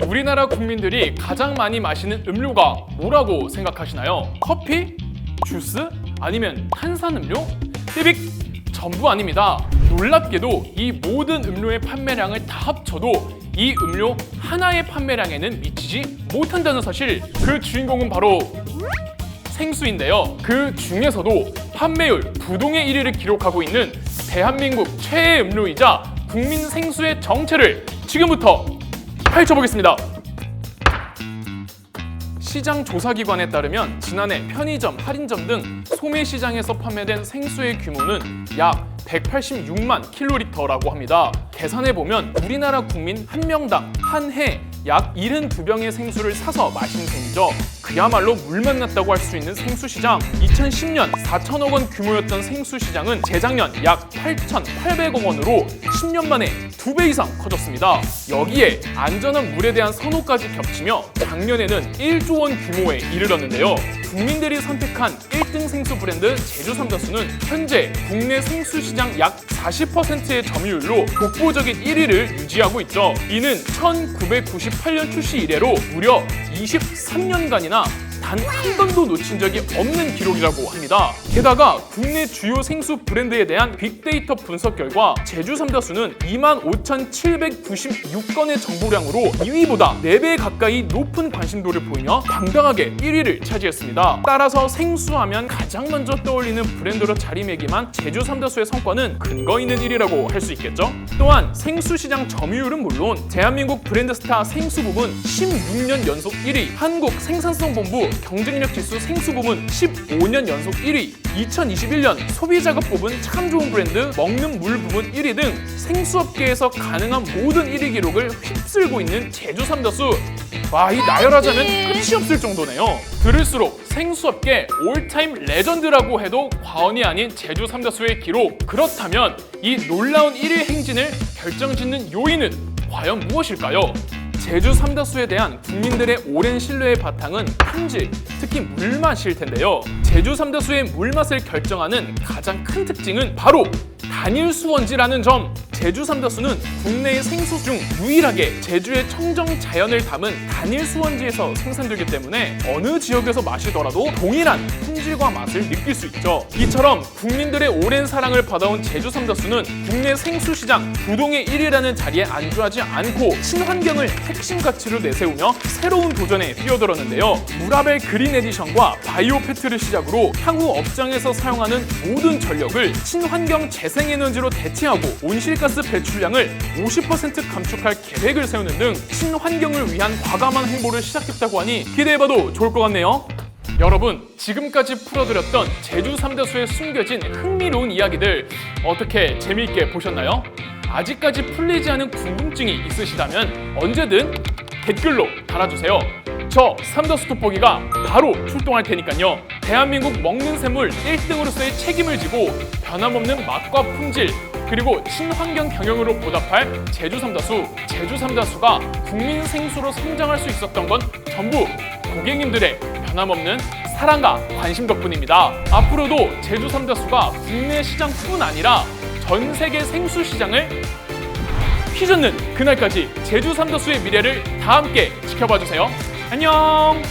우리나라 국민들이 가장 많이 마시는 음료가 뭐라고 생각하시나요? 커피? 주스? 아니면 탄산음료? 띠빅! 전부 아닙니다. 놀랍게도 이 모든 음료의 판매량을 다 합쳐도 이 음료 하나의 판매량에는 미치지 못한다는 사실. 그 주인공은 바로 생수인데요. 그 중에서도 판매율 부동의 1위를 기록하고 있는 대한민국 최애 음료이자 국민 생수의 정체를 지금부터 펼쳐보겠습니다. 시장 조사기관에 따르면 지난해 편의점, 할인점 등 소매시장에서 판매된 생수의 규모는 약 186만 킬로리터라고 합니다. 계산해보면 우리나라 국민 한 명당 한 해 약 72병의 생수를 사서 마신 셈이죠. 그야말로 물 만났다고 할 수 있는 생수시장. 2010년 4천억 원 규모였던 생수시장은 재작년 약 8,800억 원으로 10년 만에 2배 이상 커졌습니다. 여기에 안전한 물에 대한 선호까지 겹치며 작년에는 1조 원 규모에 이르렀는데요. 국민들이 선택한 1등 생수 브랜드 제주 삼다수는 현재 국내 생수 시장 약 40%의 점유율로 독보적인 1위를 유지하고 있죠. 이는 1998년 출시 이래로 무려 23년간이나 단 한 번도 놓친 적이 없는 기록이라고 합니다. 게다가 국내 주요 생수 브랜드에 대한 빅데이터 분석 결과 제주 삼다수는 25,796건의 정보량으로 2위보다 4배 가까이 높은 관심도를 보이며 당당하게 1위를 차지했습니다. 따라서 생수하면 가장 먼저 떠올리는 브랜드로 자리매김한 제주 삼다수의 성과는 근거 있는 1위라고 할 수 있겠죠? 또한 생수 시장 점유율은 물론 대한민국 브랜드 스타 생수 부문 16년 연속 1위, 한국 생산성본부 경쟁력 지수 생수 부문 15년 연속 1위, 2021년 소비자가 뽑은 참 좋은 브랜드 먹는 물 부문 1위 등 생수업계에서 가능한 모든 1위 기록을 휩쓸고 있는 제주 삼다수. 와, 이 나열하자면 끝이 없을 정도네요. 들을수록 생수업계 올타임 레전드라고 해도 과언이 아닌 제주 삼다수의 기록. 그렇다면 이 놀라운 1위 행진을 결정짓는 요인은 과연 무엇일까요? 제주 삼다수에 대한 국민들의 오랜 신뢰의 바탕은 품질, 특히 물맛일 텐데요. 제주 삼다수의 물맛을 결정하는 가장 큰 특징은 바로 단일 수원지라는 점. 제주 삼다수는 국내의 생수 중 유일하게 제주의 청정 자연을 담은 단일 수원지에서 생산되기 때문에 어느 지역에서 마시더라도 동일한 품질과 맛을 느낄 수 있죠. 이처럼 국민들의 오랜 사랑을 받아온 제주 삼다수는 국내 생수 시장 부동의 1위라는 자리에 안주하지 않고 친환경을 핵심 가치로 내세우며 새로운 도전에 뛰어들었는데요. 무라벨 그린 에디션과 바이오 페트를 시작으로 향후 업장에서 사용하는 모든 전력을 친환경 재생에너지로 대체하고 온실가스 배출량을 50% 감축할 계획을 세우는 등 친환경을 위한 과감한 행보를 시작했다고 하니 기대해봐도 좋을 것 같네요. 여러분, 지금까지 풀어드렸던 제주 삼다수에 숨겨진 흥미로운 이야기들 어떻게 재미있게 보셨나요? 아직까지 풀리지 않은 궁금증이 있으시다면 언제든 댓글로 달아주세요. 저 삼다수 돋보기가 바로 출동할 테니까요. 대한민국 먹는 샘물 1등으로서의 책임을 지고 변함없는 맛과 품질 그리고 친환경 경영으로 보답할 제주 삼다수가 국민 생수로 성장할 수 있었던 건 전부 고객님들의 변함없는 사랑과 관심 덕분입니다. 앞으로도 제주 삼다수가 국내 시장뿐 아니라 전 세계 생수 시장을 휘젓는 그날까지 제주 삼다수의 미래를 다 함께 지켜봐 주세요. 안녕!